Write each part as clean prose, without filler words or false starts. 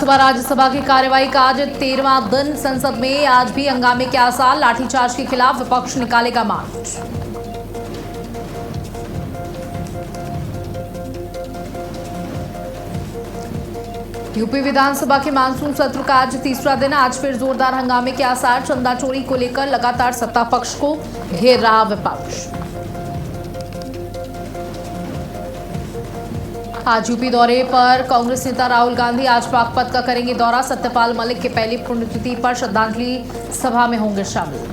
लोकसभा राज्यसभा की कार्यवाही का आज 13वां दिन। संसद में आज भी हंगामे के आसार। लाठीचार्ज के खिलाफ विपक्ष निकालेगा मार्च। यूपी विधानसभा के मानसून सत्र का आज तीसरा दिन। आज फिर जोरदार हंगामे के आसार। चंदा चोरी को लेकर लगातार सत्ता पक्ष को घेर रहा विपक्ष। आज यूपी दौरे पर कांग्रेस नेता राहुल गांधी आज बागपत का करेंगे दौरा। सत्यपाल मलिक के पहली पुण्यतिथि पर श्रद्धांजलि सभा में होंगे शामिल।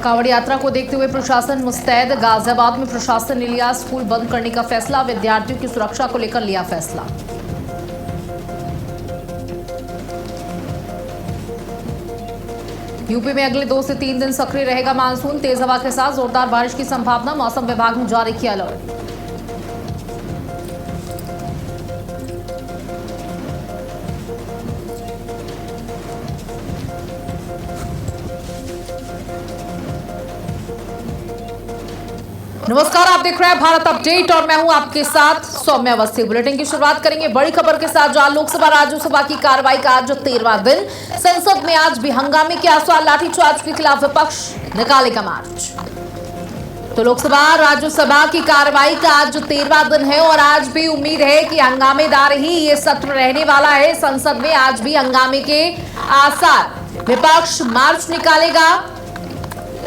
कांवड़ यात्रा को देखते हुए प्रशासन मुस्तैद। गाजियाबाद में प्रशासन ने लिया स्कूल बंद करने का फैसला। विद्यार्थियों की सुरक्षा को लेकर लिया फैसला। यूपी में अगले 2 से 3 दिन सक्रिय रहेगा मानसून। तेज हवा के साथ जोरदार बारिश की संभावना। मौसम विभाग ने जारी किया अलर्ट। नमस्कार, आप देख रहे हैं भारत अपडेट और मैं हूं आपके साथ सौम्या अवस्थी। बुलेटिन की शुरुआत करेंगे बड़ी खबर के साथ, जहां लोकसभा राज्यसभा की कार्रवाई का आज 13वां दिन। संसद में आज भी हंगामे के आसार। लाठीचार्ज के खिलाफ विपक्ष निकालेगा मार्च। तो लोकसभा राज्यसभा की कार्रवाई का आज 13वां दिन है और आज भी उम्मीद है कि हंगामेदार ही ये सत्र रहने वाला है। संसद में आज भी हंगामे के आसार। विपक्ष मार्च निकालेगा।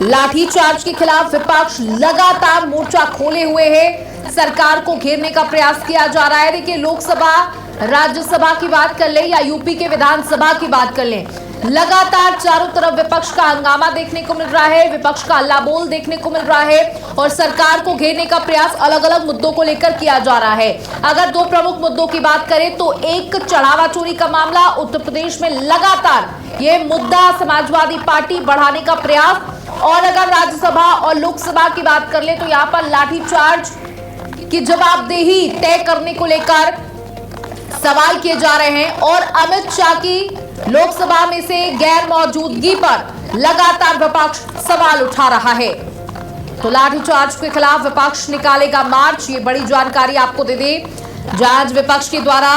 लाठीचार्ज के खिलाफ विपक्ष लगातार मोर्चा खोले हुए है। सरकार को घेरने का प्रयास किया जा रहा है। देखिए, लोकसभा राज्यसभा की बात कर लें या यूपी के विधानसभा की बात कर लें, लगातार चारों तरफ विपक्ष का हंगामा देखने को मिल रहा है। विपक्ष का हल्ला बोल देखने को मिल रहा है और सरकार को घेरने का प्रयास अलग अलग मुद्दों को लेकर किया जा रहा है। अगर 2 प्रमुख मुद्दों की बात करें तो एक चढ़ावा चोरी का मामला। उत्तर प्रदेश में लगातार ये मुद्दा समाजवादी पार्टी बढ़ाने का प्रयास। और अगर राज्यसभा और लोकसभा की बात कर ले तो यहां पर लाठीचार्ज की जवाबदेही तय करने को लेकर सवाल किए जा रहे हैं और अमित शाह की लोकसभा में से गैर मौजूदगी पर लगातार विपक्ष सवाल उठा रहा है। तो लाठीचार्ज के खिलाफ विपक्ष निकालेगा मार्च। ये बड़ी जानकारी आपको दे दें, जहां विपक्ष के द्वारा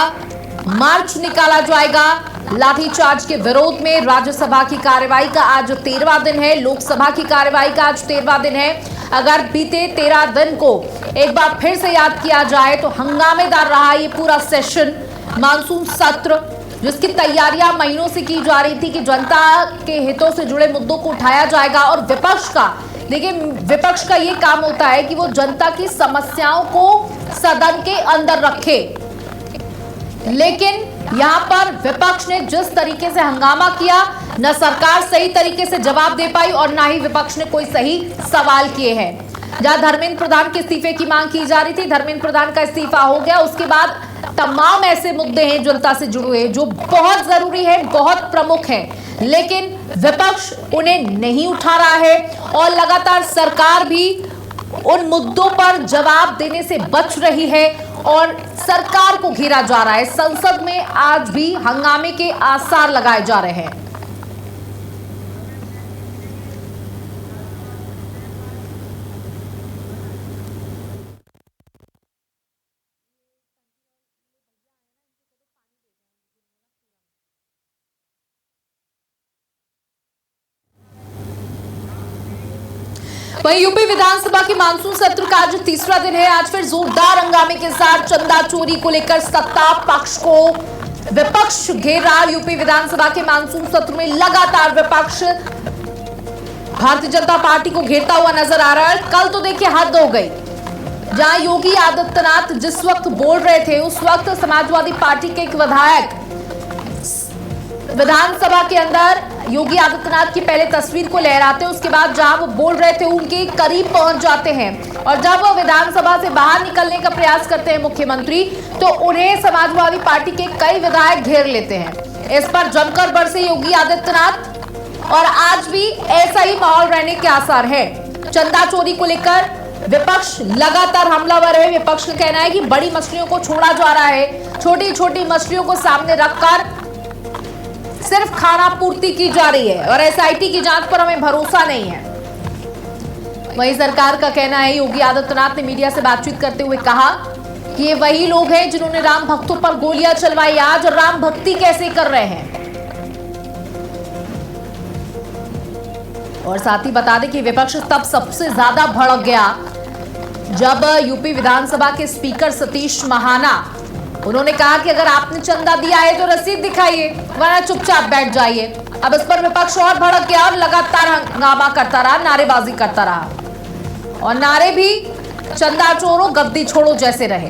मार्च निकाला जाएगा लाठीचार्ज के विरोध में। राज्यसभा की कार्यवाही का आज 13वां दिन है। लोकसभा की कार्यवाही का आज 13वां दिन है। अगर बीते 13 दिन को एक बार फिर से याद किया जाए तो हंगामेदार रहा ये पूरा सेशन, मानसून सत्र, जिसकी तैयारियां महीनों से की जा रही थी कि जनता के हितों से जुड़े मुद्दों को उठाया जाएगा। और विपक्ष का, देखिए, विपक्ष का ये काम होता है कि वो जनता की समस्याओं को सदन के अंदर रखे। लेकिन यहां पर विपक्ष ने जिस तरीके से हंगामा किया, न सरकार सही तरीके से जवाब दे पाई और ना ही विपक्ष ने कोई सही सवाल किए हैं। जहां धर्मेंद्र प्रधान के इस्तीफे की मांग की जा रही थी, धर्मेंद्र प्रधान का इस्तीफा हो गया। उसके बाद तमाम ऐसे मुद्दे हैं जनता से जुड़े हुए जो बहुत जरूरी है, बहुत प्रमुख हैं, लेकिन विपक्ष उन्हें नहीं उठा रहा है और लगातार सरकार भी उन मुद्दों पर जवाब देने से बच रही है और सरकार को घेरा जा रहा है। संसद में आज भी हंगामे के आसार लगाए जा रहे हैं। वहीं यूपी विधानसभा के मानसून सत्र का आज तीसरा दिन है। आज फिर जोरदार हंगामे के साथ चंदा चोरी को लेकर सत्ता पक्ष को विपक्ष घेर रहा। यूपी विधानसभा के मानसून सत्र में लगातार विपक्ष भारतीय जनता पार्टी को घेरता हुआ नजर आ रहा है। कल तो देखिए हद हो गई, जहां योगी आदित्यनाथ जिस वक्त बोल रहे थे उस वक्त समाजवादी पार्टी के एक विधायक विधानसभा के अंदर योगी आदित्यनाथ की पहले तस्वीर को लहराते, उसके बाद जहां वो बोल रहे थे उनके करीब पहुंच जाते हैं और जब वो विधानसभा से बाहर निकलने का प्रयास करते हैं मुख्यमंत्री, तो उन्हें समाजवादी पार्टी के कई विधायक घेर लेते हैं। इस पर जमकर बरसे योगी आदित्यनाथ और आज भी ऐसा ही माहौल रहने के आसार है। चंदा चोरी को लेकर विपक्ष लगातार हमलावर है। विपक्ष का कहना है कि बड़ी मछलियों को छोड़ा जा रहा है, छोटी छोटी मछलियों को सामने रखकर सिर्फ खाना पूर्ति की जा रही है और एसआईटी की जांच पर हमें भरोसा नहीं है। वहीं सरकार का कहना है, योगी आदित्यनाथ ने मीडिया से बातचीत करते हुए कहा कि ये वही लोग हैं जिन्होंने राम भक्तों पर गोलियां चलवाई आज, और राम भक्ति कैसे कर रहे हैं। और साथ ही बता दें कि विपक्ष तब सबसे ज्यादा भड़क गया जब यूपी विधानसभा के स्पीकर सतीश महाना, उन्होंने कहा कि अगर आपने चंदा दिया है तो रसीद दिखाइए, वरना चुपचाप बैठ जाइए। अब इस पर विपक्ष और भड़क गया और लगातार हंगामा करता रहा, नारेबाजी करता रहा, और नारे भी चंदा चोरो गद्दी छोड़ो जैसे रहे।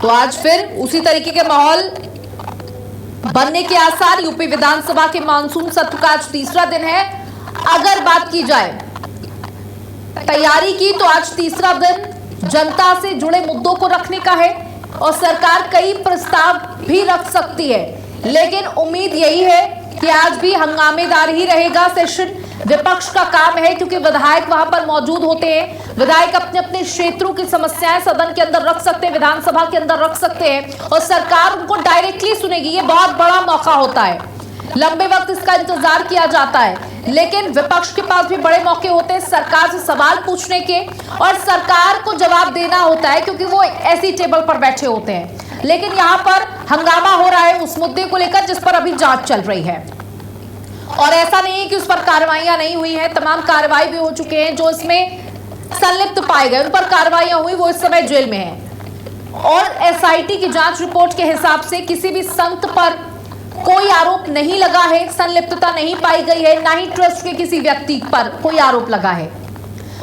तो आज फिर उसी तरीके के माहौल बनने के आसार। यूपी विधानसभा के मानसून सत्र का आज तीसरा दिन है। अगर बात की जाए तैयारी की, तो आज तीसरा दिन जनता से जुड़े मुद्दों को रखने का है, और सरकार कई प्रस्ताव भी रख सकती है, लेकिन उम्मीद यही है कि आज भी हंगामेदार ही रहेगा सेशन। विपक्ष का काम है, क्योंकि विधायक वहां पर मौजूद होते हैं, विधायक अपने अपने क्षेत्रों की समस्याएं सदन के अंदर रख सकते हैं, विधानसभा के अंदर रख सकते हैं, और सरकार उनको डायरेक्टली सुनेगी। ये बहुत बड़ा मौका होता है, लंबे वक्त इसका इंतजार किया जाता है, लेकिन विपक्ष के पास भी बड़े मौके होते हैं सरकार से सवाल पूछने के, और सरकार को जवाब देना होता है, क्योंकि वो ऐसी टेबल पर बैठे होते हैं। लेकिन यहाँ पर हंगामा हो रहा है उस मुद्दे को लेकर जिस पर अभी जांच चल रही है, और ऐसा नहीं है कि उस पर कार्रवाइयां नहीं हुई हैं, तमाम कार्रवाई भी हो चुके हैं। जो इसमें संलिप्त पाए गए उन पर कार्रवाइयां हुई, वो इस समय जेल में हैं। और एसआईटी की जांच रिपोर्ट के हिसाब से किसी भी संत पर कोई आरोप नहीं लगा है, संलिप्तता नहीं पाई गई है, ना ही ट्रस्ट के किसी व्यक्ति पर कोई आरोप लगा है।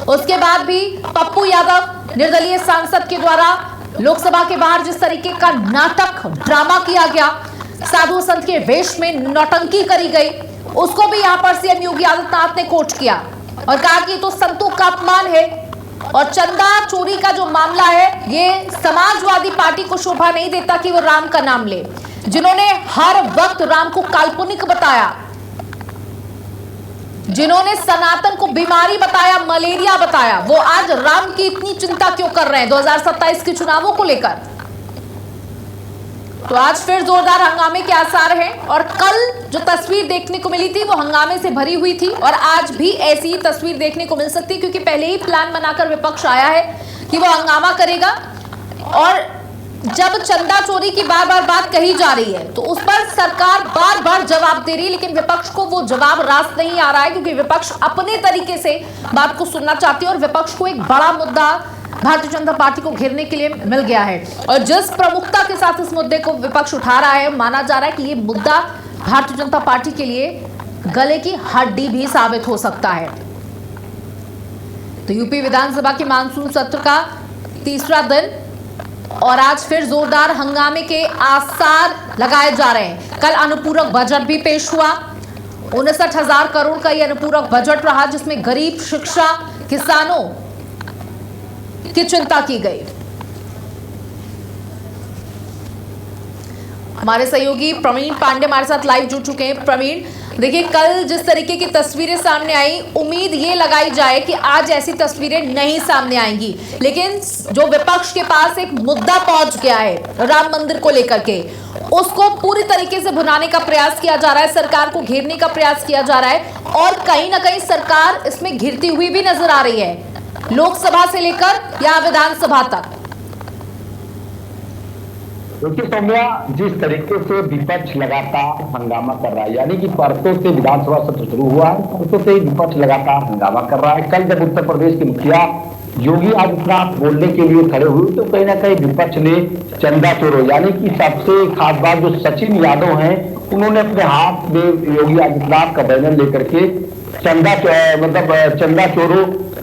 उसके बाद भी पप्पू यादव निर्दलीय सांसद के द्वारा लोकसभा के बाहर जिस तरीके का नाटक ड्रामा किया गया, साधु संत के वेश में नौटंकी करी गई, उसको भी यहां पर सीएम योगी आदित्यनाथ ने कोट किया और कहा कि तो संतों का अपमान है। और चंदा चोरी का जो मामला है, ये समाजवादी पार्टी को शोभा नहीं देता कि वो राम का नाम ले, जिन्होंने हर वक्त राम को काल्पनिक बताया, जिन्होंने सनातन को बीमारी बताया, मलेरिया बताया, वो आज राम की इतनी चिंता क्यों कर रहे हैं 2027 के चुनावों को लेकर। तो आज फिर जोरदार हंगामे के आसार हैं, और कल जो तस्वीर देखने को मिली थी वो हंगामे से भरी हुई थी, और आज भी ऐसी ही तस्वीर देखने को मिल सकती है, क्योंकि पहले ही प्लान बनाकर विपक्ष आया है कि वो हंगामा करेगा। और जब चंदा चोरी की बार बार बात कही जा रही है तो उस पर सरकार बार बार जवाब दे रही है, लेकिन विपक्ष को वो जवाब रास्त नहीं आ रहा है, क्योंकि विपक्ष अपने तरीके से बात को सुनना चाहती है, और विपक्ष को एक बड़ा मुद्दा भारतीय जनता पार्टी को घेरने के लिए मिल गया है। और जिस प्रमुखता के साथ इस मुद्दे को विपक्ष उठा रहा है, माना जा रहा है कि ये मुद्दा भारतीय जनता पार्टी के लिए गले की हड्डी भी साबित हो सकता है। तो यूपी विधानसभा के मानसून सत्र का तीसरा दिन, और आज फिर जोरदार हंगामे के आसार लगाए जा रहे हैं। कल अनुपूरक बजट भी पेश हुआ, 59,000 करोड़ का यह अनुपूरक बजट रहा, जिसमें गरीब, शिक्षा, किसानों की चिंता की गई। हमारे सहयोगी प्रवीण पांडे हमारे साथ लाइव जुड़ चुके हैं। प्रवीण, देखिए कल जिस तरीके की तस्वीरें सामने आई, उम्मीद ये लगाई जाए कि आज ऐसी तस्वीरें नहीं सामने आएंगी, लेकिन जो विपक्ष के पास एक मुद्दा पहुंच गया है राम मंदिर को लेकर के, उसको पूरी तरीके से भुनाने का प्रयास किया जा रहा है, सरकार को घेरने का प्रयास किया जा रहा है, और कहीं ना कहीं सरकार इसमें घिरती हुई भी नजर आ रही है, लोकसभा से लेकर या विधानसभा तक। क्योंकि सौम्या, जिस तरीके से विपक्ष लगातार हंगामा कर रहा है, यानी कि परसों से विधानसभा सत्र शुरू हुआ है, परसों से विपक्ष लगातार हंगामा कर रहा है। कल जब उत्तर प्रदेश के मुखिया योगी आदित्यनाथ बोलने के लिए खड़े हुए, तो कहीं ना कहीं विपक्ष ने चंदा चोरो, यानी कि सबसे खास बात जो सचिन यादव हैं, उन्होंने अपने हाथ में योगी आदित्यनाथ का बैनर लेकर के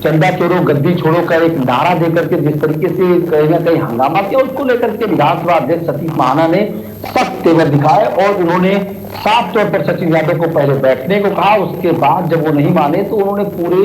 चंदा चोरो गद्दी छोड़ो का एक नारा देकर के जिस तरीके से कहीं ना कहीं हंगामा किया, उसको लेकर के विधानसभा अध्यक्ष सतीश महाना ने सख्त तेवर दिखाए, और उन्होंने साफ तौर पर सचिन यादव को पहले बैठने को कहा। उसके बाद जब वो नहीं माने तो उन्होंने पूरे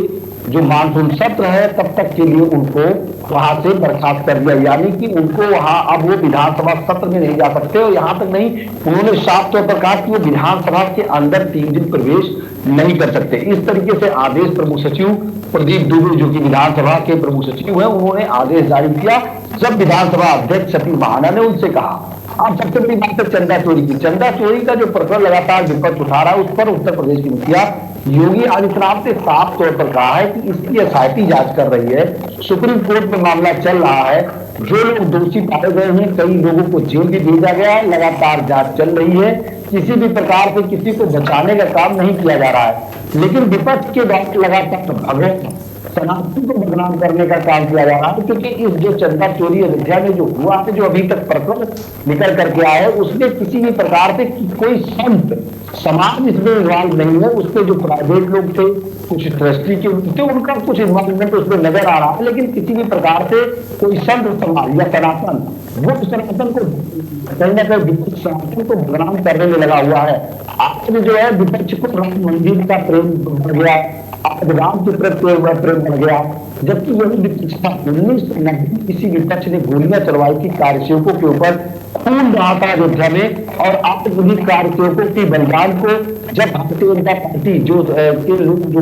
जो मानसून सत्र है तब तक के लिए उनको वहां से बर्खास्त कर दिया, यानी कि उनको वहां अब वो विधानसभा सत्र में नहीं जा सकते। और यहाँ तक नहीं, उन्होंने साफ तौर पर कहा कि वो विधानसभा के अंदर 3 दिन प्रवेश नहीं कर सकते। इस तरीके से आदेश प्रमुख सचिव प्रदीप दुबे, जो कि विधानसभा के प्रमुख सचिव है, उन्होंने आदेश जारी किया। जब विधानसभा अध्यक्ष सतीश महाना ने उनसे कहा, अब सबसे बड़ी बात है चंदा चोरी की। चंदा चोरी का जो प्रकरण लगातार विपक्ष उठा रहा है, उस पर उत्तर प्रदेश की मुखिया योगी आदित्यनाथ ने साफ तौर पर कहा है कि इसकी एसआईटी जांच कर रही है, सुप्रीम कोर्ट में मामला चल रहा है, जो लोग दोषी पाए गए हैं कई लोगों को जेल भी भेजा गया है, लगातार जांच चल रही है, किसी भी प्रकार से किसी को बचाने का काम नहीं किया जा रहा है। लेकिन विपक्ष के द्वारा लगातार भगत सनातन को बदनाम करने का काम किया जा रहा है, क्योंकि इस जो चंदा चोरी अयोध्या में जो हुआ है, जो अभी तक प्रकरण निकल करके आया है, उसमें किसी भी प्रकार से कोई संत समाज इसमें इन्वॉल्व नहीं है। उसमें जो प्राइवेट लोग थे, कुछ ट्रस्टी के थे, उनका कुछ इन्वॉल्वमेंट उसमें नजर आ रहा है, लेकिन किसी भी प्रकार से कोई संत समाज या सनातन वो सनातन को कहीं ना कहीं विपक्ष सनातन को बदनाम करने में लगा हुआ है। आज जो है विपक्ष को राम मंदिर का प्रेम बढ़ गया, आज राम के प्रति प्रेम बढ़ गया, जबकि यही विपक्ष था। 1990 किसी विपक्ष ने गोलियां चलवाई थी कार्यसेवकों के ऊपर, खून रहा था अयोध्या में, और आज उन्हीं कार्यसेवकों की बलिदान को जब भारतीय जनता पार्टी जो के लोग जो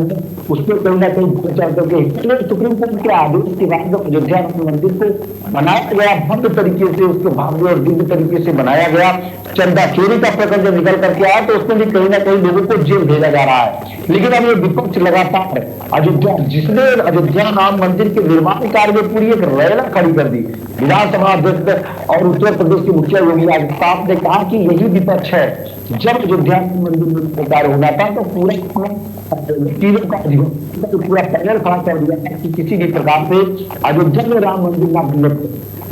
उसको कहीं ना कहीं चल करके सुप्रीम कोर्ट के आदेश के बाद जब अयोध्या राम मंदिर को बनाया गया, भव्य तरीके से उसको भव्य और दिव्य तरीके से बनाया गया, चंदा चोरी का प्रकरण जब निकल करके आया तो उसमें भी कहीं ना कहीं लोगों को जेल भेजा जा रहा है। लेकिन अब ये विपक्ष लगातार अयोध्या, जिसने अयोध्या राम मंदिर के निर्माण कार्य में पूरी एक रैला खड़ी कर दी, विधानसभा अध्यक्ष और उत्तर प्रदेश के मुखिया योगी आदित्यनाथ ने कहा कि यही विपक्ष है। जब अयोध्या मंदिर में कार्य होना था तो पूरा पूरा पैनल खड़ा कर दिया था कि किसी भी प्रकार से अयोध्या में राम मंदिर ना बने।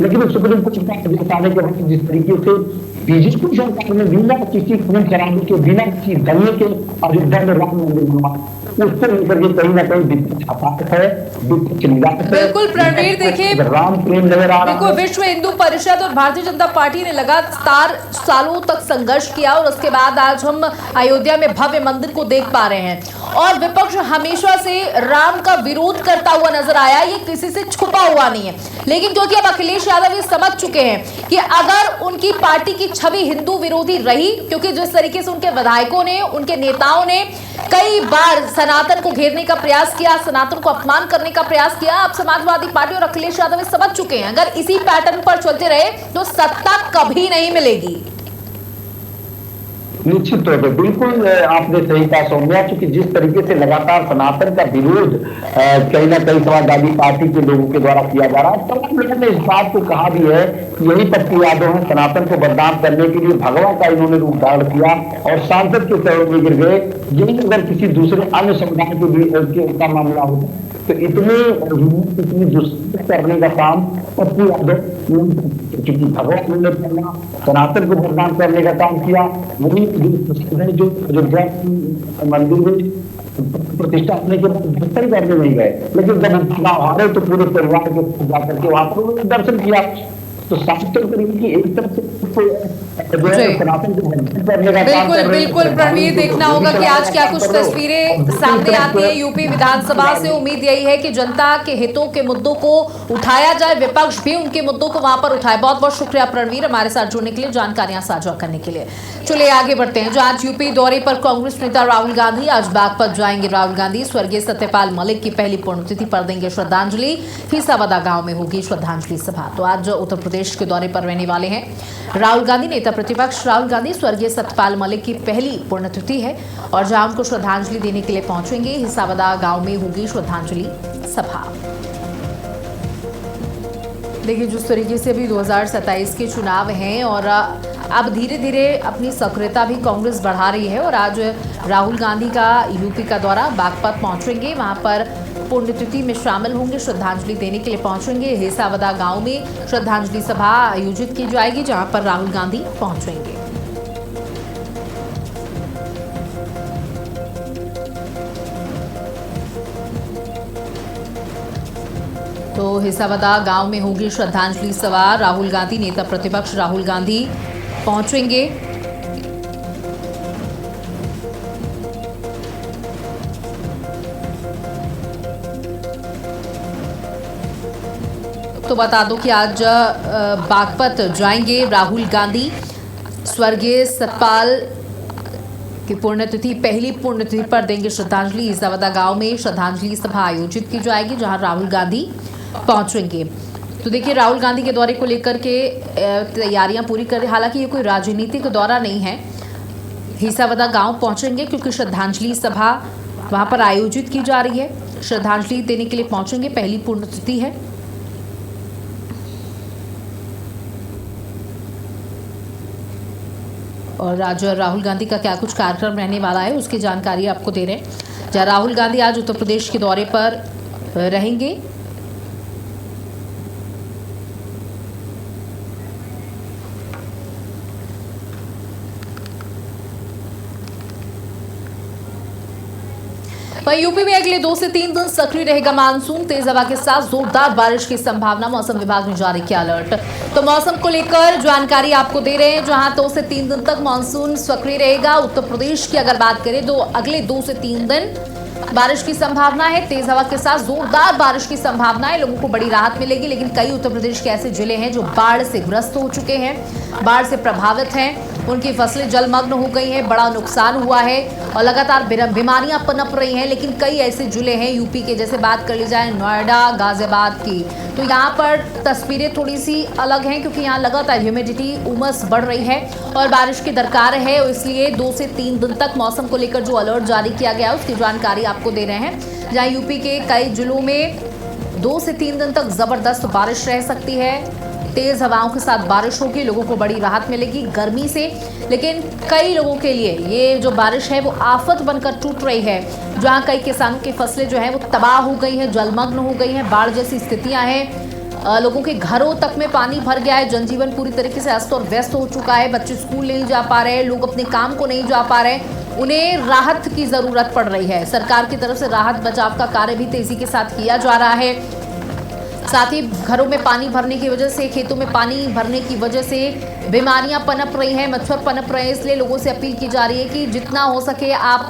लेकिन सुप्रीम कोर्ट का आदेश आने के बाद जिस तरीके से बीजेपी सरकार ने बिना किसी खून खराबे के, बिना किसी दंगे के अयोध्या में राम मंदिर बनवा, उसको लेकर के कहीं ना कहीं विपक्ष हताश है, विपक्ष निराश है। बिल्कुल प्रणवीर, देखिए राम प्रेम नजर आ रहा है। विश्व हिंदू परिषद और भारतीय जनता पार्टी ने लगातार सालों तक संघर्ष किया और उसके बाद आज हम अयोध्या में भव्य मंदिर को देख पा रहे हैं, और विपक्ष हमेशा से राम का विरोध करता हुआ नजर आया, ये किसी से छुपा हुआ नहीं है। लेकिन क्योंकि अब अखिलेश यादव ये समझ चुके हैं कि अगर उनकी पार्टी की छवि हिंदू विरोधी रही, क्योंकि जिस तरीके से उनके विधायकों ने, उनके नेताओं ने कई बार सनातन को घेरने का प्रयास किया, सनातन को अपमान करने का प्रयास किया, अब समाजवादी पार्टी और अखिलेश यादव समझ चुके हैं अगर इसी पैटर्न पर चलते रहे तो सत्ता कभी नहीं मिलेगी। निश्चित तौर पर बिल्कुल आपने सही कहा सौम्या, क्योंकि जिस तरीके से लगातार सनातन का विरोध कहीं ना कहीं समाजवादी पार्टी के लोगों के द्वारा किया जा रहा है, तमाम लोगों ने इस बात को कहा भी है कि यही पप्पू यादव है सनातन को बदनाम करने के लिए भगवा का इन्होंने रूप धारण किया और सांसद के सहयोग में गिर गए। यही अगर किसी दूसरे अन्य समुदाय का मामला होता तो इतनी दुष्ट करने का काम पप्पू यादव, क्योंकि भगवान ने पहला सनातन को बदनाम करने का काम किया, वही जो अयोध्या मंदिर में प्रतिष्ठा अपने के दर्शन करने नहीं गए, लेकिन जब चुनाव हारे तो पूरे परिवार के जाकर के वहां पर दर्शन किया। तो एक तरफ से सनातन को करने का काम कर रहे हैं। बिल्कुल प्रणवीर, देखना होगा कि आज क्या कुछ तस्वीरें सामने आती है यूपी विधानसभा से। उम्मीद यही है कि जनता के हितों के मुद्दों को उठाया जाए, विपक्ष भी उनके मुद्दों को वहां पर उठाए। बहुत बहुत शुक्रिया प्रणवीर हमारे साथ जुड़ने के लिए, जानकारियां साझा करने के लिए। चलिए आगे बढ़ते हैं। जो आज यूपी दौरे पर कांग्रेस नेता राहुल गांधी आज बागपत जाएंगे। राहुल गांधी स्वर्गीय सत्यपाल मलिक की पहली पुण्यतिथि पर देंगे श्रद्धांजलि। फीसावदा गांव में होगी श्रद्धांजलि सभा। तो आज उत्तर प्रदेश के दौरे पर रहने वाले हैं राहुल गांधी। नेता प्रतिपक्ष राहुल गांधी स्वर्गीय सत्यपाल मलिक की पहली पुण्यतिथि है और जहां उनको श्रद्धांजलि देने के लिए पहुंचेंगे। हिसावदा गांव में होगी श्रद्धांजलि सभा। देखिए जिस तरीके से अभी 2027 के चुनाव हैं और अब धीरे धीरे अपनी सक्रियता भी कांग्रेस बढ़ा रही है और आज राहुल गांधी का यूपी का दौरा बागपत पहुंचेंगे, वहां पर पुण्यतिथि में शामिल होंगे, श्रद्धांजलि देने के लिए पहुंचेंगे। हिसावदा गांव में श्रद्धांजलि सभा आयोजित की जाएगी जहां पर राहुल गांधी पहुंचेंगे। तो हिसावदा गांव में होगी श्रद्धांजलि सभा। राहुल गांधी, नेता प्रतिपक्ष राहुल गांधी पहुंचेंगे। तो बता दो कि आज बागपत जाएंगे राहुल गांधी। स्वर्गीय सतपाल की पुण्यतिथि, पहली पुण्यतिथि पर देंगे श्रद्धांजलि। हिसावदा गांव में श्रद्धांजलि सभा आयोजित की जाएगी जहां राहुल गांधी पहुंचेंगे। तो देखिए राहुल गांधी के दौरे को लेकर के तैयारियां पूरी कर, हालांकि ये कोई राजनीतिक दौरा नहीं है। हिसावदा गांव पहुंचेंगे क्योंकि श्रद्धांजलि सभा वहां पर आयोजित की जा रही है। श्रद्धांजलि देने के लिए पहुंचेंगे, पहली पुण्यतिथि है। और आज राहुल गांधी का क्या कुछ कार्यक्रम रहने वाला है उसकी जानकारी आपको दे रहे हैं। जहां राहुल गांधी आज उत्तर प्रदेश के दौरे पर रहेंगे। वहीं यूपी में अगले 2 से 3 दिन सक्रिय रहेगा मानसून। तेज हवा के साथ जोरदार बारिश की संभावना, मौसम विभाग ने जारी किया अलर्ट। तो मौसम को लेकर जानकारी आपको दे रहे हैं। जहां 2 से 3 दिन तक मानसून सक्रिय रहेगा। उत्तर प्रदेश की अगर बात करें तो अगले 2 से 3 दिन बारिश की संभावना है। तेज हवा के साथ जोरदार बारिश की संभावना है। लोगों को बड़ी राहत मिलेगी, लेकिन कई उत्तर प्रदेश के ऐसे जिले हैं जो बाढ़ से ग्रस्त हो चुके हैं, बाढ़ से प्रभावित हैं। उनकी फसलें जलमग्न हो गई हैं, बड़ा नुकसान हुआ है और लगातार बीमारियां पनप रही हैं। लेकिन कई ऐसे जिले हैं यूपी के, जैसे बात कर ली जाए नोएडा, गाजियाबाद की, तो यहाँ पर तस्वीरें थोड़ी सी अलग हैं क्योंकि यहाँ लगातार ह्यूमिडिटी, उमस बढ़ रही है और बारिश की दरकार है। इसलिए 2 से 3 दिन तक मौसम को लेकर जो अलर्ट जारी किया गया है उसकी जानकारी आपको दे रहे हैं। जहाँ यूपी के कई जिलों में 2 से 3 दिन तक जबरदस्त बारिश रह सकती है। तेज हवाओं के साथ बारिश होगी, लोगों को बड़ी राहत मिलेगी गर्मी से। लेकिन कई लोगों के लिए ये जो बारिश है वो आफत बनकर टूट रही है। जहां कई किसानों की फसलें जो हैं वो तबाह हो गई हैं, जलमग्न हो गई हैं, बाढ़ जैसी स्थितियां हैं। लोगों के घरों तक में पानी भर गया है, जनजीवन पूरी तरीके से अस्त और व्यस्त हो चुका है। बच्चे स्कूल नहीं जा पा रहे, लोग अपने काम को नहीं जा पा रहे, उन्हें राहत की जरूरत पड़ रही है। सरकार की तरफ से राहत बचाव का कार्य भी तेजी के साथ किया जा रहा है। साथ ही घरों में पानी भरने की वजह से, खेतों में पानी भरने की वजह से बीमारियां पनप रही हैं, मच्छर पनप रहे हैं। इसलिए लोगों से अपील की जा रही है कि जितना हो सके आप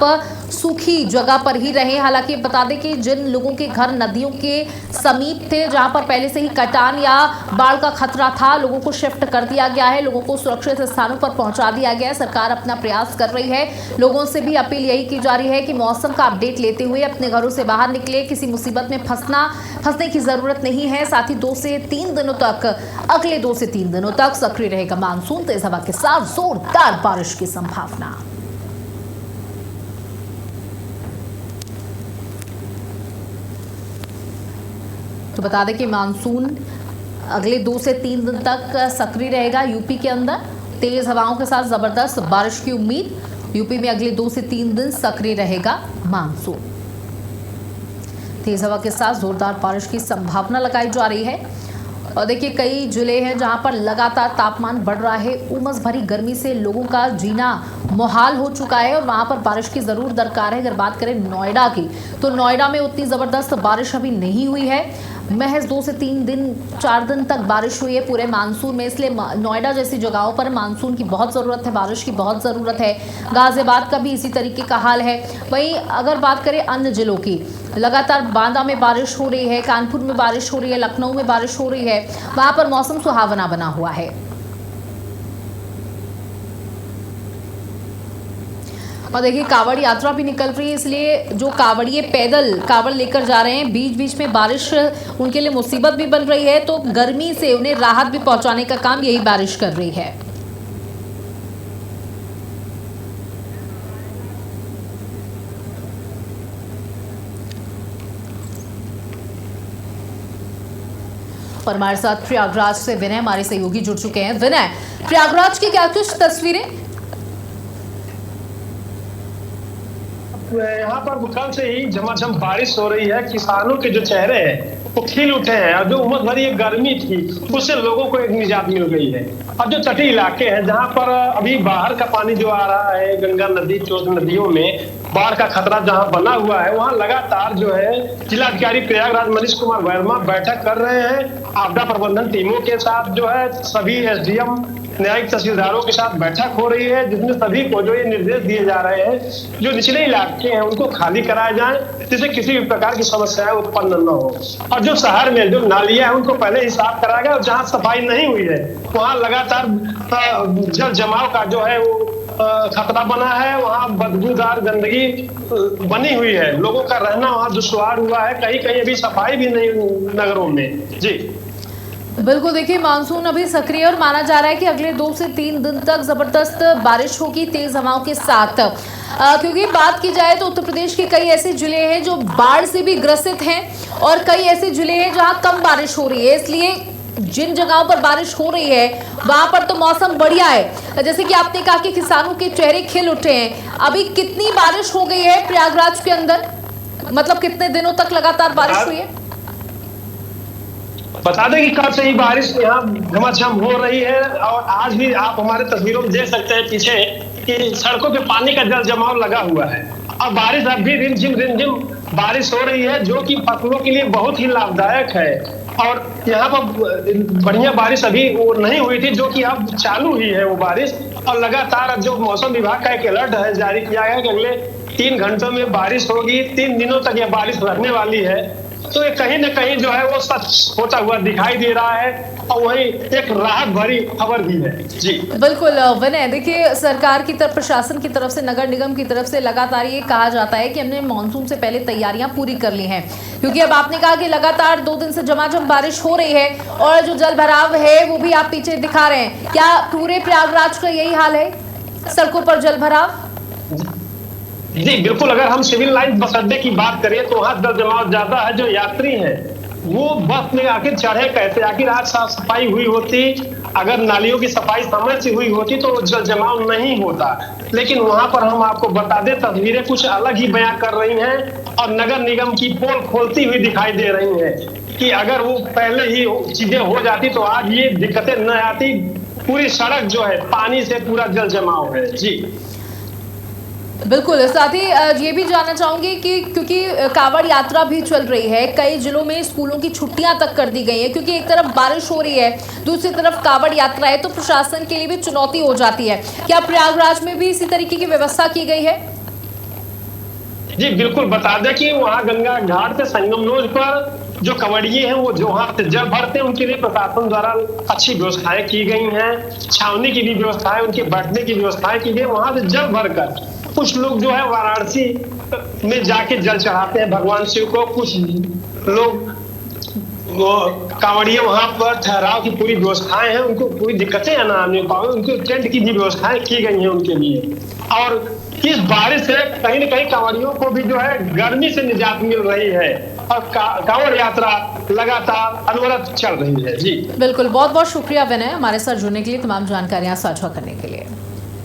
सूखी जगह पर ही रहें। हालांकि बता दें कि जिन लोगों के घर नदियों के समीप थे, जहां पर पहले से ही कटान या बाढ़ का खतरा था, लोगों को शिफ्ट कर दिया गया है, लोगों को सुरक्षित स्थानों पर पहुंचा दिया गया है। सरकार अपना प्रयास कर रही है। लोगों से भी अपील यही की जा रही है कि मौसम का अपडेट लेते हुए अपने घरों से बाहर निकले, किसी मुसीबत में फंसने की जरूरत नहीं है। साथ ही 2 से 3 दिनों तक, अगले 2 से 3 दिनों तक सक्रिय रहेगा मानसून। तेज हवा के साथ जोरदार बारिश की संभावना। तो बता दें कि मानसून अगले 2 से 3 दिन तक सक्रिय रहेगा यूपी के अंदर। तेज हवाओं के साथ जबरदस्त बारिश की उम्मीद। यूपी में अगले 2 से 3 दिन सक्रिय रहेगा मानसून। तेज हवा के साथ जोरदार बारिश की संभावना लगाई जा रही है। और देखिए कई जिले हैं जहां पर लगातार तापमान बढ़ रहा है, उमस भरी गर्मी से लोगों का जीना मुहाल हो चुका है और वहां पर बारिश की ज़रूर दरकार है। अगर बात करें नोएडा की, तो नोएडा में उतनी ज़बरदस्त बारिश अभी नहीं हुई है। महज 2 से 3 दिन, 4 दिन तक बारिश हुई है पूरे मानसून में। इसलिए नोएडा जैसी जगहों पर मानसून की बहुत ज़रूरत है, बारिश की बहुत ज़रूरत है। गाजियाबाद का भी इसी तरीके का हाल है। वहीं अगर बात करें अन्य जिलों की, लगातार बांदा में बारिश हो रही है, कानपुर में बारिश हो रही है, लखनऊ में बारिश हो रही है। वहां पर मौसम सुहावना बना हुआ है। और देखिए कांवड़ यात्रा भी निकल रही है, इसलिए जो कांवड़िए पैदल कांवड़ लेकर जा रहे हैं, बीच बीच में बारिश उनके लिए मुसीबत भी बन रही है। तो गर्मी से उन्हें राहत भी पहुंचाने का काम यही बारिश कर रही है। और हमारे साथ प्रयागराज से विनय हमारे सहयोगी जुड़ चुके हैं। विनय, प्रयागराज की क्या कुछ तस्वीरें? यहाँ पर कल से ही झमाझम बारिश हो रही है। किसानों के जो चेहरे हैं वो खिल उठे हैं और जो उमस भरी एक गर्मी थी उससे लोगों को एक निजात मिल गई है। अब जो तटीय इलाके हैं जहाँ पर अभी बाहर का पानी जो आ रहा है, गंगा नदी, चौथ नदियों में बाढ़ का खतरा जहाँ बना हुआ है, वहाँ लगातार जो है जिलाधिकारी प्रयागराज मनीष कुमार वर्मा बैठक कर रहे हैं। आपदा प्रबंधन टीमों के साथ जो है सभी एसडीएम, न्यायिक तहसीलदारों के साथ बैठक हो रही है, जिसमें सभी को जो ये निर्देश दिए जा रहे हैं जो निचले इलाके हैं उनको खाली कराए जाएं, जिससे किसी भी प्रकार की समस्याएं उत्पन्न न हो। और जो शहर में जो नालियां हैं उनको पहले ही साफ कराया गया और जहां सफाई नहीं हुई है वहां लगातार जल जमाव का जो है वो खतरा बना है। वहाँ बदबूदार गंदगी बनी हुई है, लोगों का रहना वहाँ दुश्वार हुआ है। कहीं कहीं अभी सफाई भी नहीं नगरों में। जी बिल्कुल, देखिए मानसून अभी सक्रिय और माना जा रहा है कि अगले 2 से 3 दिन तक जबरदस्त बारिश होगी तेज हवाओं के साथ। क्योंकि बात की जाए तो उत्तर प्रदेश के कई ऐसे जिले हैं जो बाढ़ से भी ग्रसित हैं और कई ऐसे जिले हैं जहां कम बारिश हो रही है, इसलिए जिन जगहों पर बारिश हो रही है वहां पर तो मौसम बढ़िया है। जैसे कि आपने कहा कि किसानों के चेहरे खिल उठे हैं। अभी कितनी बारिश हो गई है प्रयागराज के अंदर, मतलब कितने दिनों तक लगातार बारिश हुई है? बता दें कि कल से ही बारिश यहाँ झमाझम हो रही है और आज भी आप हमारे तस्वीरों में देख सकते हैं पीछे कि सड़कों पे पानी का जल जमाव लगा हुआ है। अब बारिश अब भी रिमझिम बारिश हो रही है जो कि फसलों के लिए बहुत ही लाभदायक है। और यहाँ पर बढ़िया बारिश अभी वो नहीं हुई थी जो कि अब चालू ही है वो बारिश। और लगातार जो मौसम विभाग का एक अलर्ट है जारी किया गया कि अगले 3 घंटों में बारिश होगी, 3 दिनों तक यह बारिश रहने वाली है। तो ये कहीं न कहीं जो है वो सच होता हुआ दिखाई दे रहा है और वही एक राहत भरी खबर भी है। जी बिल्कुल विनय, देखिए सरकार की तरफ, प्रशासन की तरफ से, नगर निगम की तरफ से लगातार ये कहा जाता है कि हमने मानसून से पहले तैयारियां पूरी कर ली हैं, क्योंकि अब आपने कहा कि लगातार 2 दिन से झमाझम बारिश हो रही है और जो जल भराव है वो भी आप पीछे दिखा रहे हैं। क्या पूरे प्रयागराज का यही हाल है, सड़कों पर जल भराव? जी बिल्कुल, अगर हम सिविल लाइन बस अड्डे की बात करें तो वहाँ जल जमाव ज्यादा है। जो यात्री है वो बस में आखिर चढ़े कैसे? आखिर आज साफ सफाई हुई होती, अगर नालियों की सफाई समय से हुई होती तो जल जमाव नहीं होता। लेकिन वहां पर हम आपको बता दें तस्वीरें कुछ अलग ही बयां कर रही हैं और नगर निगम की पोल खोलती हुई दिखाई दे रही हैं कि अगर वो पहले ही चीजें हो जाती तो आज ये दिक्कतें न आती। पूरी सड़क जो है पानी से पूरा जल जमाव है। जी बिल्कुल, साथ ही ये भी जानना चाहूंगी कि क्योंकि कांवड़ यात्रा भी चल रही है, कई जिलों में स्कूलों की छुट्टियां तक कर दी गई है क्योंकि एक तरफ बारिश हो रही है, दूसरी तरफ कांवड़ यात्रा है, तो प्रशासन के लिए भी चुनौती हो जाती है। क्या प्रयागराज में भी इसी तरीके की व्यवस्था की गई है? जी बिल्कुल, बता दें कि वहाँ गंगा घाट से संगम रोड पर जो कंवड़िये हैं वो जो वहाँ से जल भरते हैं उनके लिए प्रशासन द्वारा अच्छी व्यवस्थाएं की गई हैं। छावनी की भी व्यवस्थाएं, उनके बैठने की व्यवस्थाएं की गई। वहाँ से जल भरकर कुछ लोग जो है वाराणसी में जाके जल चढ़ाते हैं भगवान शिव को। कुछ लोग कांवड़िये वहां पर ठहराव की पूरी व्यवस्थाएं हैं, उनको पूरी दिक्कतें न आने पाए, उनको टेंट की भी व्यवस्थाएं की गई हैं उनके लिए। और इस बारिश से कहीं न कहीं कांवड़ियों को भी जो है गर्मी से निजात मिल रही है और कांवड़ यात्रा लगातार अनवरत चल रही है। जी बिल्कुल, बहुत बहुत शुक्रिया विनय हमारे साथ जुड़ने के लिए, तमाम जानकारियां साझा करने के लिए।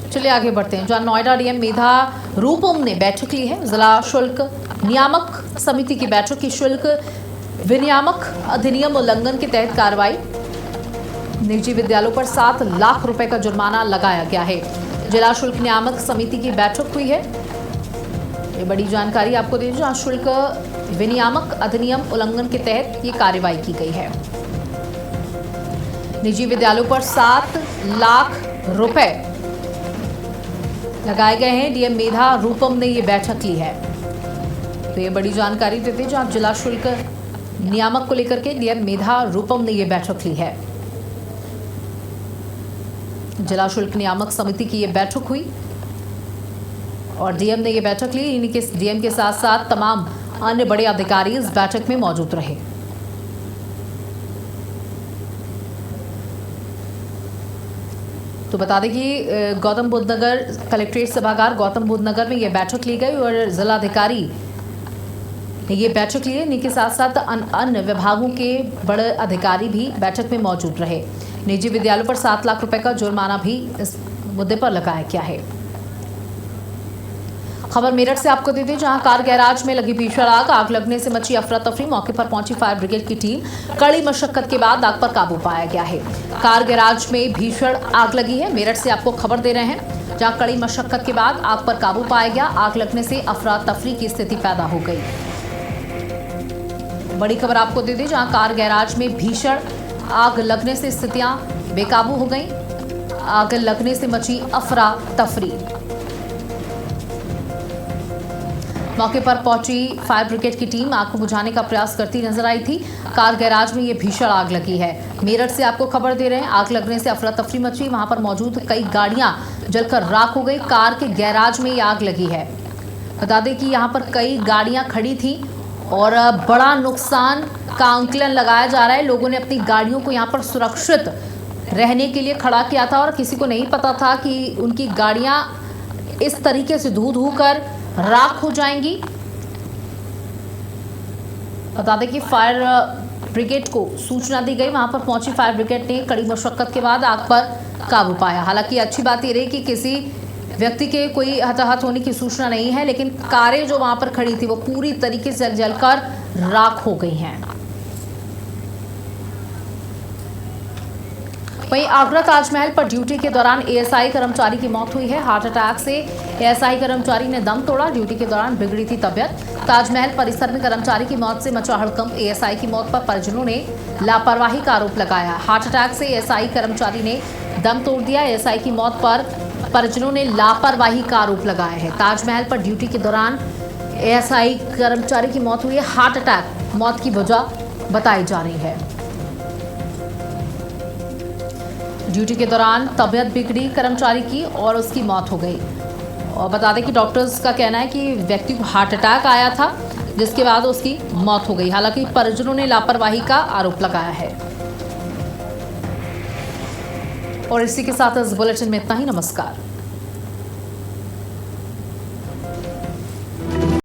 चलिए आगे बढ़ते हैं, जहां नोएडा डीएम मेधा रूपम ने बैठक ली है। जिला शुल्क नियामक समिति की बैठक की शुल्क विनियामक अधिनियम उल्लंघन के तहत कार्रवाई। निजी विद्यालयों पर 7 लाख रुपए का जुर्माना लगाया गया है। जिला शुल्क नियामक समिति की बैठक हुई है, ये बड़ी जानकारी आपको दे, जहां शुल्क विनियामक अधिनियम उल्लंघन के तहत ये कार्रवाई की गई है। निजी विद्यालयों पर 7 लाख रुपए लगाए गए हैं। डीएम मेधा रूपम ने ये बैठक ली है, तो ये बड़ी जानकारी देते हैं, जहां जिला शुल्क नियामक को लेकर के डीएम मेधा रूपम ने ये बैठक ली है। जिला शुल्क नियामक समिति की ये बैठक हुई और डीएम ने ये बैठक ली। इन्हीं के डीएम के साथ साथ तमाम अन्य बड़े अधिकारी इस बैठक में मौजूद रहे। तो बता दें कि गौतम बुद्ध नगर कलेक्ट्रेट सभागार गौतम बुद्ध नगर में ये बैठक ली गई और जिलाधिकारी ने ये बैठक ली है। इन्हीं के साथ साथ अन्य विभागों के बड़े अधिकारी भी बैठक में मौजूद रहे। निजी विद्यालयों पर 7 लाख रुपए का जुर्माना भी इस मुद्दे पर लगाया गया है। खबर मेरठ से आपको दे दें, जहां कार गैराज में लगी भीषण आग लगने से मची अफरा तफरी। मौके पर पहुंची फायर ब्रिगेड की टीम, कड़ी मशक्कत के बाद आग पर काबू पाया गया है। कार गैराज में भीषण आग लगी है। मेरठ से आपको खबर दे रहे हैं, जहां कड़ी मशक्कत के बाद आग पर काबू पाया गया। आग लगने से अफरा तफरी की स्थिति पैदा हो गई। बड़ी खबर आपको दे दें, जहां कार गैराज में भीषण आग लगने से स्थितियां बेकाबू हो गई। आग लगने से मची अफरा तफरी। मौके पर पहुंची फायर ब्रिगेड की टीम आग को बुझाने का प्रयास करती नजर आई थी। कार गैराज में ये भीषण आग लगी है। मेरठ से आपको खबर दे रहे हैं, आग लगने से अफरा तफरी मची। वहां पर मौजूद कई गाड़ियां जलकर राख हो गई। कार के गैराज में ये आग लगी है। बता दें कि यहां पर कई गाड़ियां खड़ी थी और बड़ा नुकसान का आंकलन लगाया जा रहा है। लोगों ने अपनी गाड़ियों को यहाँ पर सुरक्षित रहने के लिए खड़ा किया था और किसी को नहीं पता था कि उनकी गाड़ियाँ इस तरीके से धू धू कर राख हो जाएंगी। बता दें कि फायर ब्रिगेड को सूचना दी गई। वहां पर पहुंची फायर ब्रिगेड ने कड़ी मशक्कत के बाद आग पर काबू पाया। हालांकि अच्छी बात यह रही कि किसी व्यक्ति के कोई हताहत होने की सूचना नहीं है, लेकिन कारें जो वहां पर खड़ी थी वो पूरी तरीके से जलकर राख हो गई हैं। वहीं आगरा ताजमहल पर ड्यूटी के दौरान एएसआई कर्मचारी की मौत हुई है। हार्ट अटैक से एएसआई कर्मचारी ने दम तोड़ा। ड्यूटी के दौरान बिगड़ी थी तबियत। ताजमहल परिसर में कर्मचारी की मौत से मचा हड़कंप। एएसआई की मौत पर परिजनों ने लापरवाही का आरोप लगाया। हार्ट अटैक से एएसआई कर्मचारी ने दम तोड़ दिया। एएसआई की मौत पर परिजनों ने लापरवाही का आरोप लगाया है। ताजमहल पर ड्यूटी के दौरान एएसआई कर्मचारी की मौत हुई है। हार्ट अटैक मौत की वजह बताई जा रही है। ड्यूटी के दौरान तबियत बिगड़ी कर्मचारी की और उसकी मौत हो गई। और बता दें कि डॉक्टर्स का कहना है कि व्यक्ति को हार्ट अटैक आया था, जिसके बाद उसकी मौत हो गई। हालांकि परिजनों ने लापरवाही का आरोप लगाया है। और इसी के साथ इस बुलेटिन में इतना ही। नमस्कार।